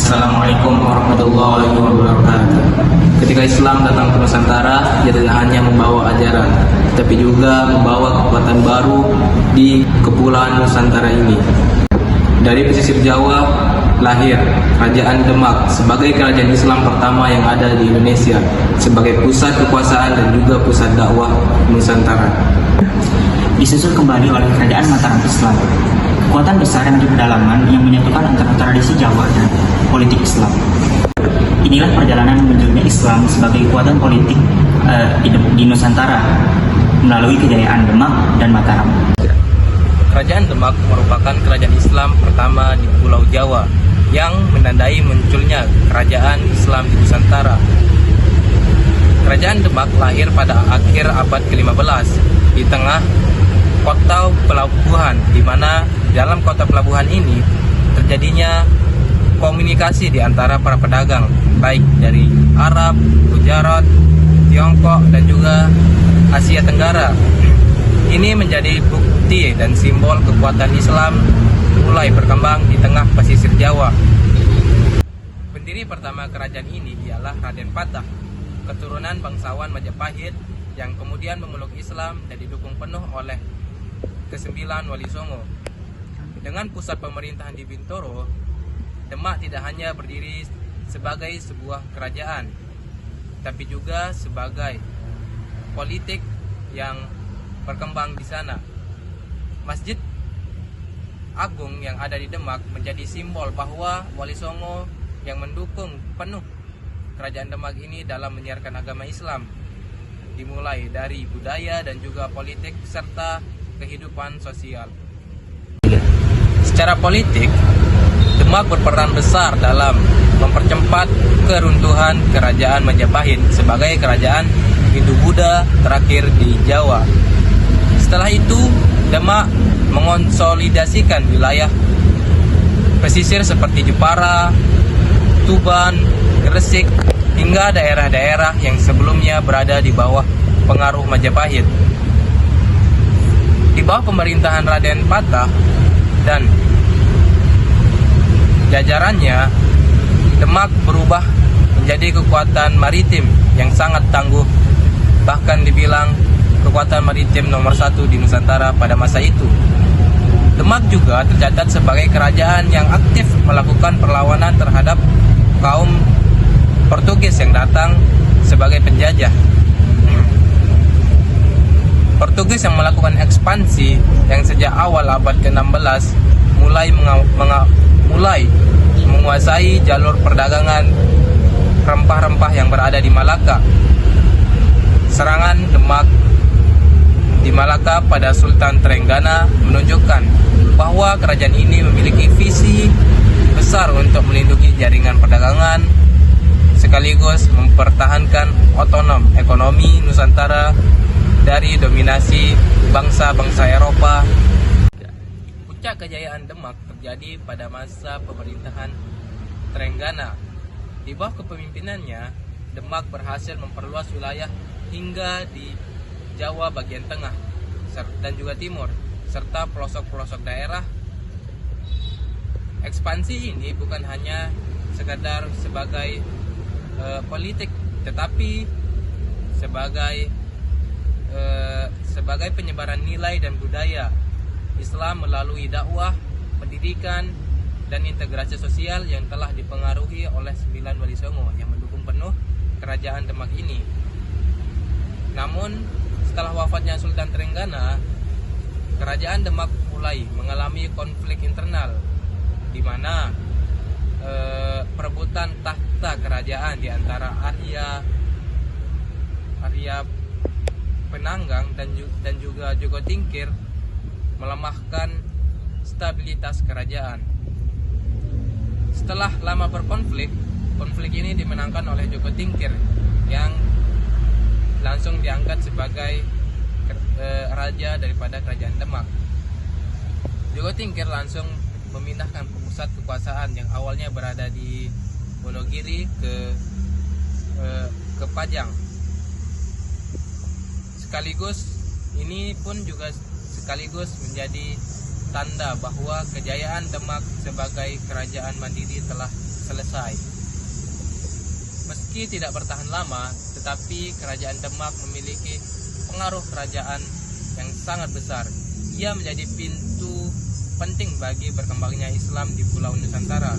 Assalamualaikum warahmatullahi wabarakatuh. Ketika Islam datang ke Nusantara, ia tidak hanya membawa ajaran, tapi juga membawa kekuatan baru di kepulauan Nusantara ini. Dari pesisir Jawa lahir Kerajaan Demak sebagai kerajaan Islam pertama yang ada di Indonesia, sebagai pusat kekuasaan dan juga pusat dakwah Nusantara. Disusul kembali oleh Kerajaan Mataram Islam, kekuatan besar yang di pedalaman yang menyatukan antara tradisi Jawa dan politik Islam. Inilah perjalanan munculnya Islam sebagai kekuatan politik di Nusantara melalui kejayaan Demak dan Mataram. Kerajaan Demak merupakan kerajaan Islam pertama di Pulau Jawa yang menandai munculnya kerajaan Islam di Nusantara. Kerajaan Demak lahir pada akhir abad ke-15 di tengah kota pelabuhan, di mana dalam kota pelabuhan ini terjadinya komunikasi di antara para pedagang, baik dari Arab, Gujarat, Tiongkok, dan juga Asia Tenggara. Ini menjadi bukti dan simbol kekuatan Islam mulai berkembang di tengah pesisir Jawa. Pendiri pertama kerajaan ini ialah Raden Patah, keturunan bangsawan Majapahit yang kemudian memeluk Islam dan didukung penuh oleh ke-9 Wali Songo. Dengan pusat pemerintahan di Bintoro, Demak tidak hanya berdiri sebagai sebuah kerajaan, tapi juga sebagai politik yang berkembang di sana. Masjid Agung yang ada di Demak menjadi simbol bahwa Wali Songo yang mendukung penuh kerajaan Demak ini dalam menyiarkan agama Islam, dimulai dari budaya dan juga politik serta kehidupan sosial. Secara politik, Demak berperan besar dalam mempercepat keruntuhan kerajaan Majapahit sebagai kerajaan Hindu-Buddha terakhir di Jawa. Setelah itu, Demak mengonsolidasikan wilayah pesisir seperti Jepara, Tuban, Gresik, hingga daerah-daerah yang sebelumnya berada di bawah pengaruh Majapahit. Di bawah pemerintahan Raden Patah dan jajarannya, Demak berubah menjadi kekuatan maritim yang sangat tangguh, bahkan dibilang kekuatan maritim nomor 1 di Nusantara pada masa itu. Demak juga tercatat sebagai kerajaan yang aktif melakukan perlawanan terhadap kaum Portugis yang datang sebagai penjajah. Portugis yang melakukan ekspansi yang sejak awal abad ke-16 mulai menguasai jalur perdagangan rempah-rempah yang berada di Malaka. Serangan Demak di Malaka pada Sultan Trenggana menunjukkan bahwa kerajaan ini memiliki visi besar untuk melindungi jaringan perdagangan sekaligus mempertahankan otonom ekonomi Nusantara dari dominasi bangsa-bangsa Eropa. Puncak kejayaan Demak terjadi pada masa pemerintahan Trenggana. Di bawah kepemimpinannya, Demak berhasil memperluas wilayah hingga di Jawa bagian tengah dan juga timur, serta pelosok-pelosok daerah. Ekspansi ini bukan hanya sekadar sebagai politik, tetapi sebagai penyebaran nilai dan budaya Islam melalui dakwah, pendidikan, dan integrasi sosial yang telah dipengaruhi oleh 9 Wali Songo yang mendukung penuh kerajaan Demak ini. Namun, setelah wafatnya Sultan Trenggana, kerajaan Demak mulai mengalami konflik internal, di mana perebutan tahta kerajaan di antara Arya Penanggang dan juga Joko Tingkir melemahkan stabilitas kerajaan. Setelah lama berkonflik, konflik ini dimenangkan oleh Joko Tingkir yang langsung diangkat sebagai raja daripada kerajaan Demak. Joko Tingkir langsung memindahkan pusat kekuasaan yang awalnya berada di Wonogiri ke Pajang. Ini pun juga sekaligus menjadi tanda bahwa kejayaan Demak sebagai kerajaan mandiri telah selesai. Meski tidak bertahan lama, tetapi kerajaan Demak memiliki pengaruh kerajaan yang sangat besar. Ia menjadi pintu penting bagi berkembangnya Islam di Pulau Nusantara,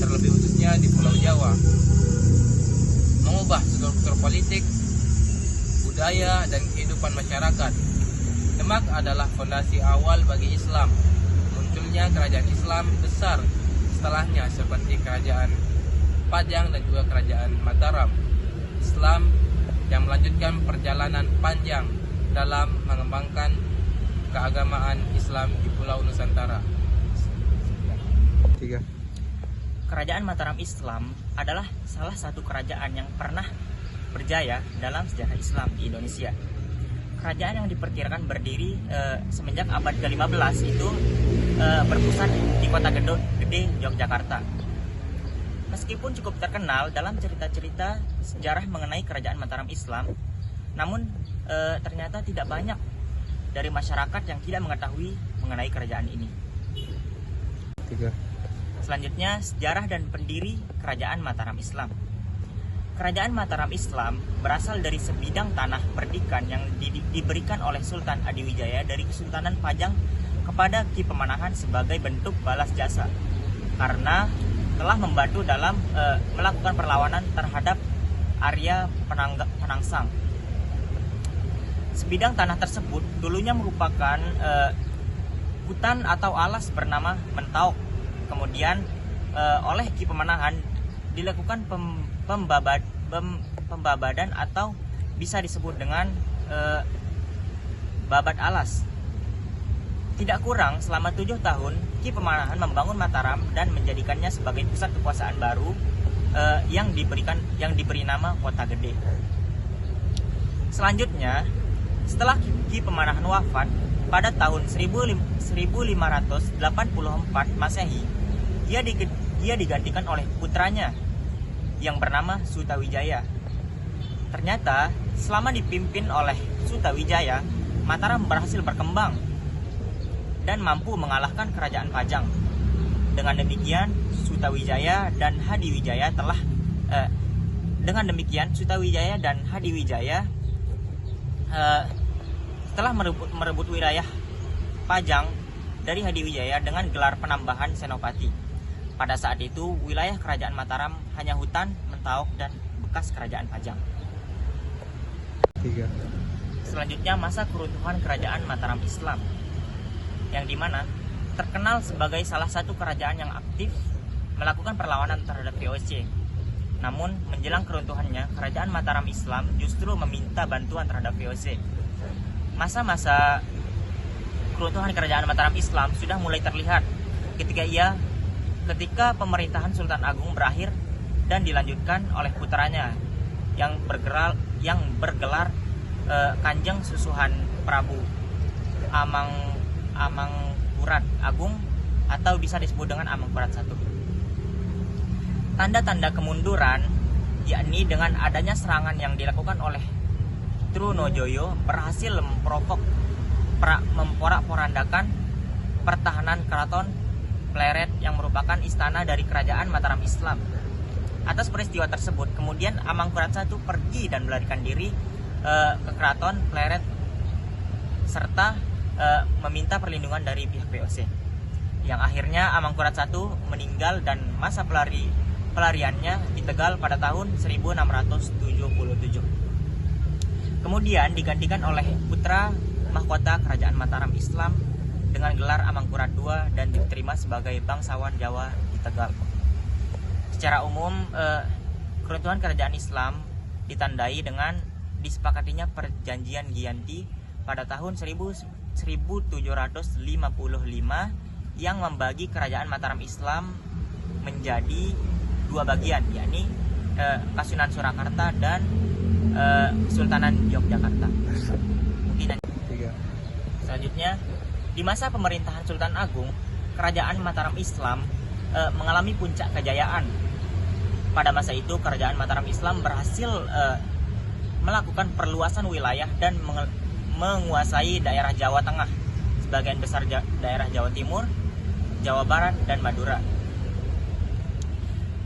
terlebih khususnya di Pulau Jawa. Mengubah struktur politik, budaya, dan kehidupan masyarakat. Demak adalah fondasi awal bagi Islam. Munculnya kerajaan Islam besar setelahnya seperti kerajaan Pajang dan juga kerajaan Mataram. Islam yang melanjutkan perjalanan panjang dalam mengembangkan keagamaan Islam di Pulau Nusantara. Kerajaan Mataram Islam adalah salah satu kerajaan yang pernah berjaya dalam sejarah Islam di Indonesia. Kerajaan yang diperkirakan berdiri semenjak abad ke-15 itu berpusat di kota gede Yogyakarta. Meskipun cukup terkenal dalam cerita-cerita sejarah mengenai kerajaan Mataram Islam, namun ternyata tidak banyak dari masyarakat yang tidak mengetahui mengenai kerajaan ini. Selanjutnya, sejarah dan pendiri kerajaan Mataram Islam. Kerajaan Mataram Islam berasal dari sebidang tanah perdikan yang diberikan oleh Sultan Adiwijaya dari Kesultanan Pajang kepada Ki Pemanahan sebagai bentuk balas jasa karena telah membantu dalam melakukan perlawanan terhadap Arya Penangsang. Sebidang tanah tersebut dulunya merupakan hutan atau alas bernama Mentauk. Kemudian oleh Ki Pemanahan dilakukan pembabadan atau bisa disebut dengan babat alas. Tidak kurang selama 7 tahun Ki Pemanahan membangun Mataram dan menjadikannya sebagai pusat kekuasaan baru yang diberi nama Kota Gede. Selanjutnya, setelah Ki Pemanahan wafat pada tahun 1584 Masehi, dia digantikan oleh putranya yang bernama Sutawijaya. Ternyata selama dipimpin oleh Sutawijaya, Mataram berhasil berkembang dan mampu mengalahkan kerajaan Pajang. Dengan demikian, Sutawijaya dan Hadiwijaya telah merebut wilayah Pajang dari Hadiwijaya dengan gelar penambahan Senopati. Pada saat itu, wilayah kerajaan Mataram hanya hutan, Mentauk, dan bekas kerajaan Pajang. Selanjutnya, masa keruntuhan kerajaan Mataram Islam, yang dimana terkenal sebagai salah satu kerajaan yang aktif melakukan perlawanan terhadap VOC. Namun, menjelang keruntuhannya, kerajaan Mataram Islam justru meminta bantuan terhadap VOC. Masa-masa keruntuhan kerajaan Mataram Islam sudah mulai terlihat ketika pemerintahan Sultan Agung berakhir dan dilanjutkan oleh putranya yang bergelar Kanjeng Susuhan Prabu Amangkurat Agung atau bisa disebut dengan Amangkurat I. Tanda-tanda kemunduran yakni dengan adanya serangan yang dilakukan oleh Trunojoyo berhasil memporak-porandakan pertahanan Keraton Pleret yang merupakan istana dari kerajaan Mataram Islam. Atas peristiwa tersebut, kemudian Amangkurat I pergi dan melarikan diri ke Keraton Pleret serta meminta perlindungan dari pihak VOC. Yang akhirnya Amangkurat I meninggal dan masa pelariannya di Tegal pada tahun 1677. Kemudian digantikan oleh putra mahkota kerajaan Mataram Islam dengan gelar Amangkurat II dan diterima sebagai bangsawan Jawa di Tegal. Secara umum, keruntuhan kerajaan Islam ditandai dengan disepakatinya perjanjian Giyanti pada tahun 1755 yang membagi kerajaan Mataram Islam menjadi 2 bagian, yakni Kasunan Surakarta dan Kesultanan Yogyakarta. Mungkin selanjutnya, di masa pemerintahan Sultan Agung, kerajaan Mataram Islam mengalami puncak kejayaan. Pada masa itu, kerajaan Mataram Islam berhasil melakukan perluasan wilayah dan menguasai daerah Jawa Tengah, sebagian besar daerah Jawa Timur, Jawa Barat, dan Madura.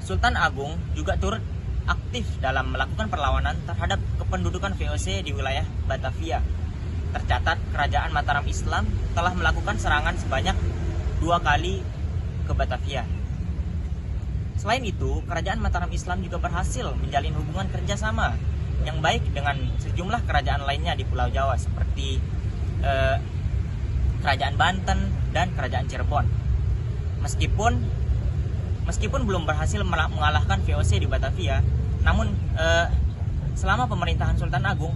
Sultan Agung juga turut aktif dalam melakukan perlawanan terhadap kependudukan VOC di wilayah Batavia. Tercatat kerajaan Mataram Islam telah melakukan serangan sebanyak 2 kali ke Batavia. Selain itu, kerajaan Mataram Islam juga berhasil menjalin hubungan kerjasama yang baik dengan sejumlah kerajaan lainnya di Pulau Jawa seperti Kerajaan Banten dan Kerajaan Cirebon. Meskipun belum berhasil mengalahkan VOC di Batavia, namun selama pemerintahan Sultan Agung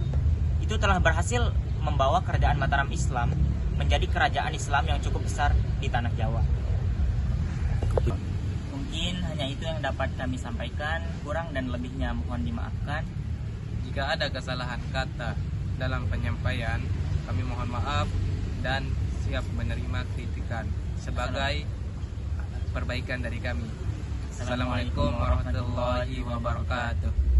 itu telah berhasil membawa kerajaan Mataram Islam menjadi kerajaan Islam yang cukup besar di tanah Jawa. Mungkin hanya itu yang dapat kami sampaikan, kurang dan lebihnya mohon dimaafkan. Jika ada kesalahan kata dalam penyampaian, kami mohon maaf dan siap menerima kritikan sebagai perbaikan dari kami. Assalamualaikum warahmatullahi wabarakatuh.